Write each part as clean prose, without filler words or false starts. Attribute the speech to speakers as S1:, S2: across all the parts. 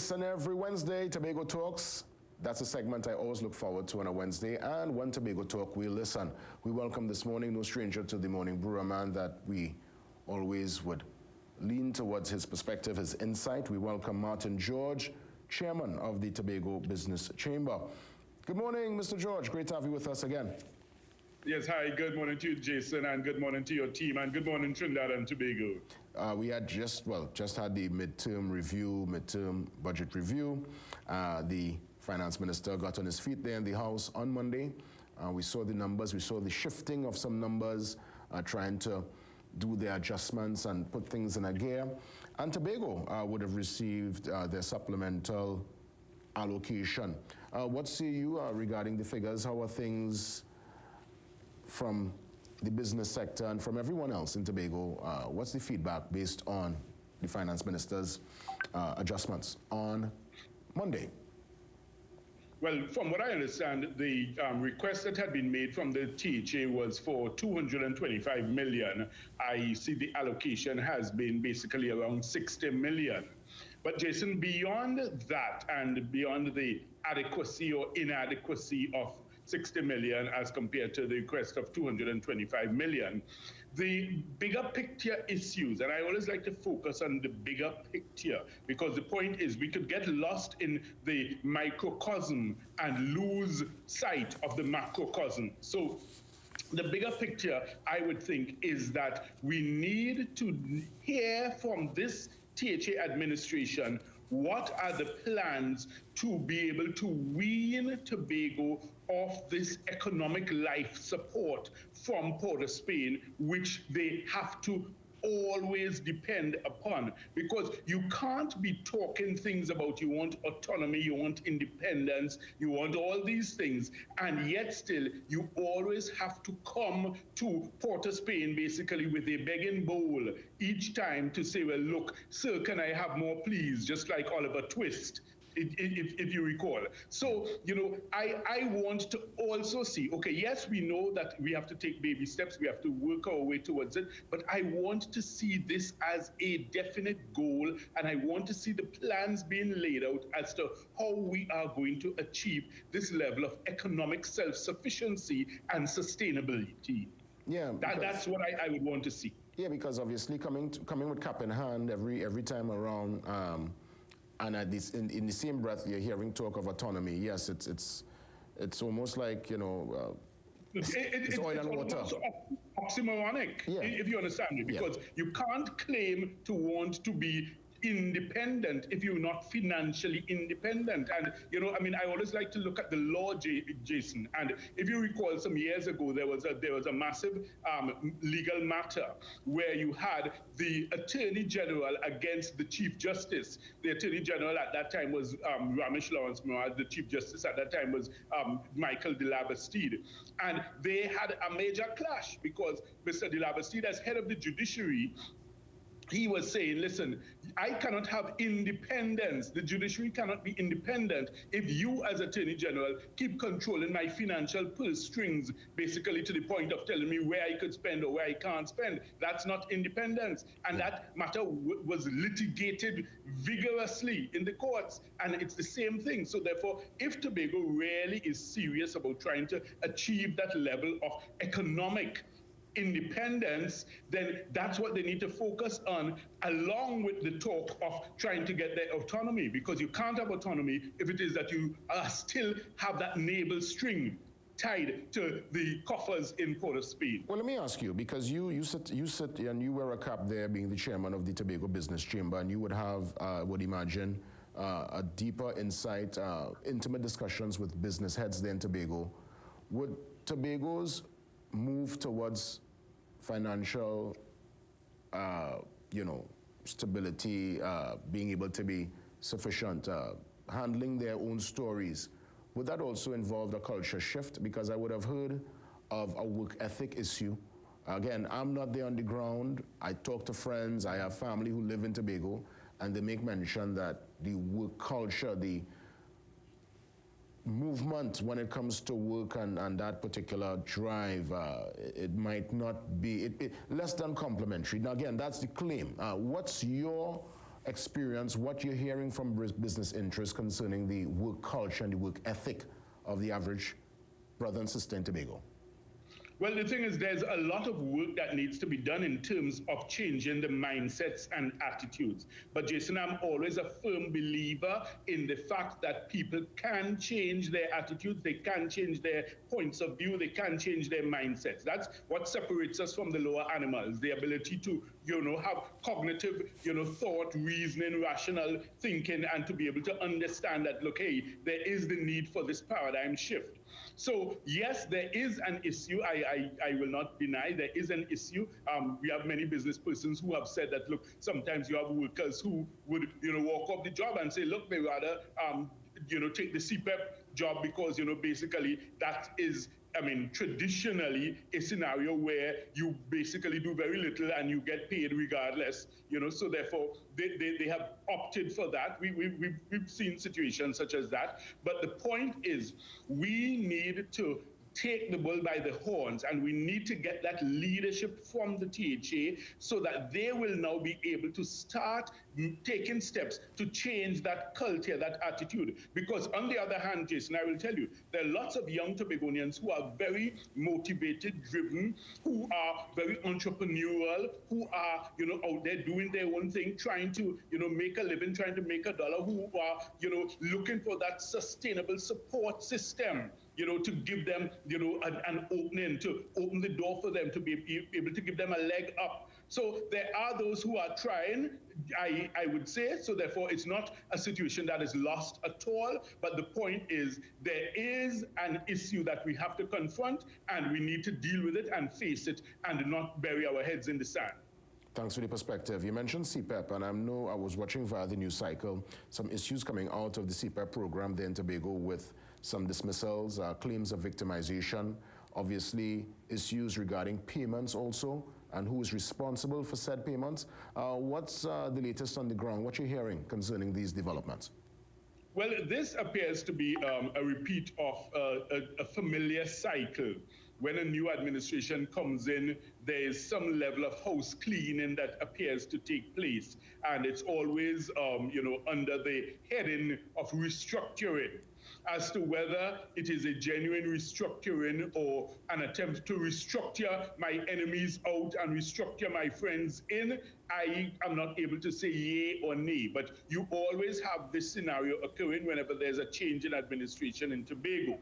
S1: This and every Wednesday, Tobago Talks. That's a segment I always look forward to on a Wednesday. And when Tobago Talk, we listen. We welcome this morning no stranger to the morning brewer, man that we always would lean towards his perspective, his insight. We welcome Martin George, chairman of the Tobago Business Chamber. Good morning, Mr. George. Great to have you with us again.
S2: Yes, hi, good morning to you, Jason, and good morning to your team, and good morning, Trinidad and Tobago.
S1: We had just had the midterm budget review. The finance minister got on his feet there in the House on Monday. We saw the numbers, we saw the shifting of some numbers, trying to do their adjustments and put things in a gear. And Tobago would have received their supplemental allocation. What say you regarding the figures? How are things from the business sector and from everyone else in Tobago? What's the feedback based on the finance minister's adjustments on Monday?
S2: Well, from what I understand, the request that had been made from the THA was for 225 million. I see the allocation has been basically around 60 million. But Jason, beyond that and beyond the adequacy or inadequacy of 60 million as compared to the request of 225 million, the bigger picture issues, and I always like to focus on the bigger picture, because the point is we could get lost in the microcosm and lose sight of the macrocosm. So the bigger picture, I would think, is that we need to hear from this THA administration what are the plans to be able to wean Tobago off this economic life support from Port of Spain, which they have to always depend upon, because you can't be talking things about you want autonomy, you want independence, you want all these things, and yet still you always have to come to Port of Spain basically with a begging bowl each time to say, well, look, sir, can I have more please, just like Oliver Twist, if you recall. So, you know, I want to also see, okay, yes, we know that we have to take baby steps, we have to work our way towards it, but I want to see this as a definite goal, and I want to see the plans being laid out as to how we are going to achieve this level of economic self-sufficiency and sustainability. Yeah, that's what I would want to see.
S1: Yeah, because obviously coming with cap in hand every time around, and at this, in the same breath, you're hearing talk of autonomy. Yes, it's almost like, you know, it's oil and water.
S2: It's oxymoronic, yeah, if you understand me, because you can't claim to want to be independent if you're not financially independent. And, you know, I mean, I always like to look at the law, Jason. And if you recall, some years ago, there was a massive legal matter where you had the Attorney General against the Chief Justice. The Attorney General at that time was Ramesh Lawrence Murad. The Chief Justice at that time was Michael de la Bastide. And they had a major clash because Mr. de la Bastide, as head of the judiciary, he was saying, listen, I cannot have independence. The judiciary cannot be independent if you, as Attorney General, keep controlling my financial purse strings, basically to the point of telling me where I could spend or where I can't spend. That's not independence. And that matter was litigated vigorously in the courts. And it's the same thing. So therefore, if Tobago really is serious about trying to achieve that level of economic independence, then that's what they need to focus on, along with the talk of trying to get their autonomy, because you can't have autonomy if it is that you still have that navel string tied to the coffers in Port of Spain.
S1: Well, let me ask you, because you sit and you wear a cap there being the chairman of the Tobago Business Chamber, and you would have, I would imagine, a deeper insight, intimate discussions with business heads there in Tobago. Would Tobago's move towards financial, you know, stability, being able to be sufficient, handling their own stories, would that also involve a culture shift? Because I would have heard of a work ethic issue. Again, I'm not there on the ground. I talk to friends. I have family who live in Tobago, and they make mention that the work culture, the movement when it comes to work and that particular drive, it might not be less than complimentary. Now again, that's the claim. What's your experience, what you're hearing from business interests concerning the work culture and the work ethic of the average brother and sister in Tobago?
S2: Well, the thing is, there's a lot of work that needs to be done in terms of changing the mindsets and attitudes. But Jason, I'm always a firm believer in the fact that people can change their attitudes, they can change their points of view, they can change their mindsets. That's what separates us from the lower animals, the ability to, have cognitive, thought, reasoning, rational thinking, and to be able to understand that, look, hey, there is the need for this paradigm shift. So yes, there is an issue. I will not deny there is an issue. We have many business persons who have said that, look, sometimes you have workers who would, walk off the job and say, look, they rather, take the CPAP job because, basically that is, traditionally a scenario where you basically do very little and you get paid regardless, so therefore they have opted for that. We've seen situations such as that. But the point is, we need to take the bull by the horns, and we need to get that leadership from the THA so that they will now be able to start taking steps to change that culture, that attitude. Because on the other hand, Jason, I will tell you, there are lots of young Tobagonians who are very motivated, driven, who are very entrepreneurial, who are, out there doing their own thing, trying to, make a living, trying to make a dollar, who are, looking for that sustainable support system, to give them, an opening, to open the door for them, to be able to give them a leg up. So there are those who are trying, I would say, so therefore it's not a situation that is lost at all, but the point is there is an issue that we have to confront, and we need to deal with it and face it and not bury our heads in the sand.
S1: Thanks for the perspective. You mentioned CPAP, and I know I was watching via the news cycle some issues coming out of the CPAP program there in Tobago with some dismissals, claims of victimization, obviously issues regarding payments also, and who is responsible for said payments. What's the latest on the ground? What you're hearing concerning these developments?
S2: Well, this appears to be a repeat of a familiar cycle. When a new administration comes in, there is some level of house cleaning that appears to take place. And it's always, under the heading of restructuring. As to whether it is a genuine restructuring or an attempt to restructure my enemies out and restructure my friends in, I am not able to say yay or nay. But you always have this scenario occurring whenever there's a change in administration in Tobago.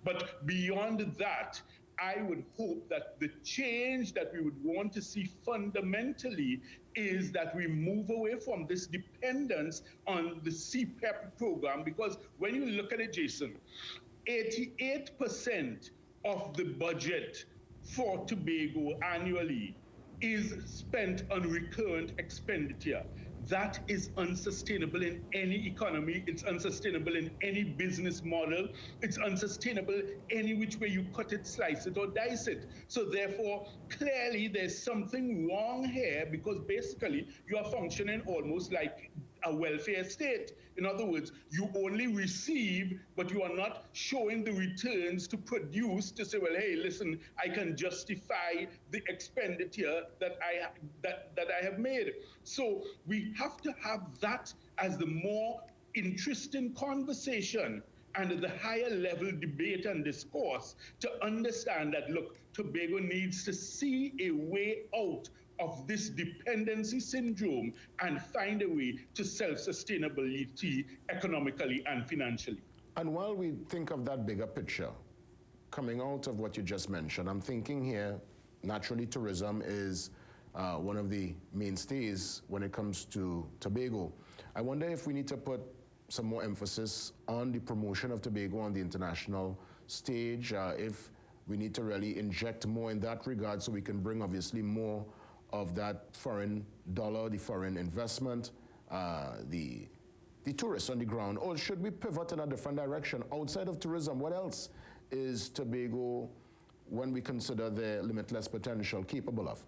S2: But beyond that, I would hope that the change that we would want to see fundamentally is that we move away from this dependence on the CPAP program, because when you look at it, Jason, 88% of the budget for Tobago annually is spent on recurrent expenditure. That is unsustainable in any economy. It's unsustainable in any business model. It's unsustainable any which way you cut it, slice it, or dice it. So therefore, clearly there's something wrong here, because basically you are functioning almost like a welfare state. In other words, you only receive, but you are not showing the returns to produce to say, well, hey, listen, I can justify the expenditure that I have made. So we have to have that as the more interesting conversation and the higher level debate and discourse to understand that, look, Tobago needs to see a way out of this dependency syndrome and find a way to self-sustainability economically and financially.
S1: And while we think of that bigger picture, coming out of what you just mentioned, I'm thinking here, naturally tourism is one of the mainstays when it comes to Tobago. I wonder if we need to put some more emphasis on the promotion of Tobago on the international stage, if we need to really inject more in that regard so we can bring obviously more of that foreign dollar, the foreign investment, the tourists on the ground, or should we pivot in a different direction? Outside of tourism, what else is Tobago, when we consider their limitless potential, capable of?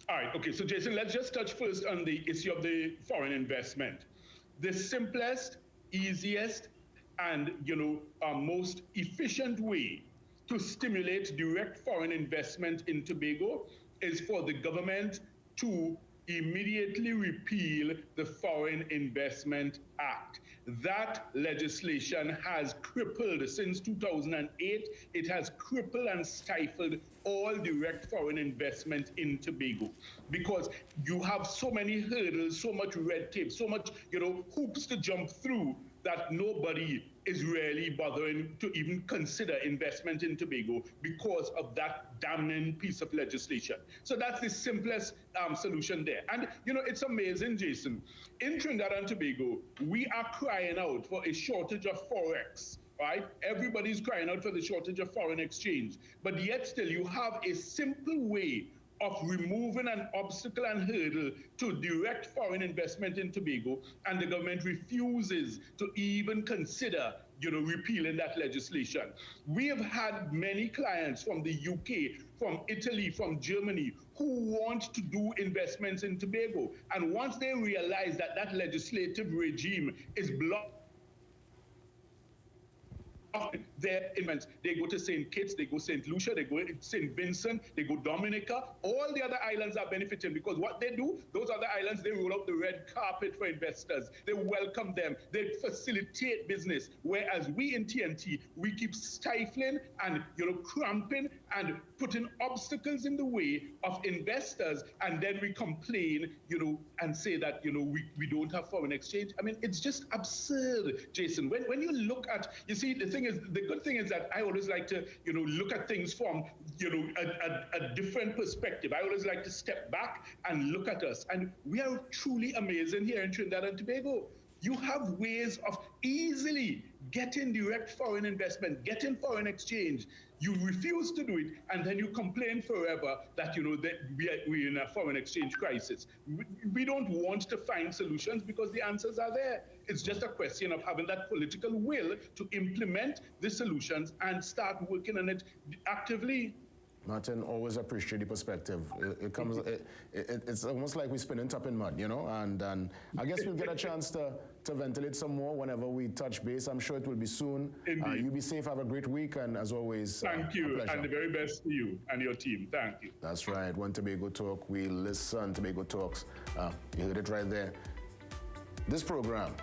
S2: All right, okay, so Jason, let's just touch first on the issue of the foreign investment. The simplest, easiest, and most efficient way to stimulate direct foreign investment in Tobago is for the government to immediately repeal the Foreign Investment Act. That legislation has crippled, since 2008, it has crippled and stifled all direct foreign investment in Tobago, because you have so many hurdles, so much red tape, so much, hoops to jump through, that nobody is really bothering to even consider investment in Tobago because of that damning piece of legislation. So that's the simplest solution there. And, it's amazing, Jason. In Trinidad and Tobago, we are crying out for a shortage of Forex. Right? Everybody's crying out for the shortage of foreign exchange. But yet still, you have a simple way of removing an obstacle and hurdle to direct foreign investment in Tobago, and the government refuses to even consider repealing that legislation. We have had many clients from the UK, from Italy, from Germany, who want to do investments in Tobago. And once they realize that that legislative regime is blocked, their events, they go to St. Kitts, they go St. Lucia, they go St. Vincent, they go Dominica. All the other islands are benefiting, because what they do, those other islands, they roll out the red carpet for investors. They welcome them. They facilitate business. Whereas we in TNT, we keep stifling and cramping and putting obstacles in the way of investors, and then we complain, and say that we don't have foreign exchange. I mean, it's just absurd, Jason. When you look at, you see, the good thing is that I always like to look at things from a different perspective. I always like to step back and look at us, and we are truly amazing here in Trinidad and Tobago. You have ways of easily getting direct foreign investment, getting foreign exchange. You refuse to do it, and then you complain forever that that we're in a foreign exchange crisis. We don't want to find solutions, because the answers are there. It's just a question of having that political will to implement the solutions and start working on it actively.
S1: Martin, always appreciate the perspective. It's almost like we're spinning top in mud, and I guess we'll get a chance to ventilate some more whenever we touch base. I'm sure it will be soon. You be safe, have a great week, and as always,
S2: thank you, and the very best to you and your team. Thank you.
S1: That's right. When Tobago Talk, we listen. Tobago Talks. You heard it right there. This program,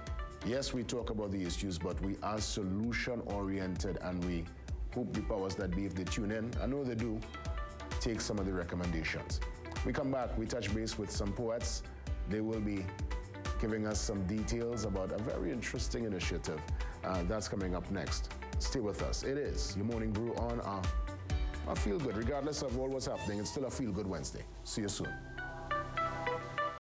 S1: yes, we talk about the issues, but we are solution-oriented, and we hope the powers that be, if they tune in, I know they do, take some of the recommendations. We come back, we touch base with some poets. They will be giving us some details about a very interesting initiative that's coming up next. Stay with us. It is your Morning Brew on a Feel Good. Regardless of all what's happening, it's still a Feel Good Wednesday. See you soon.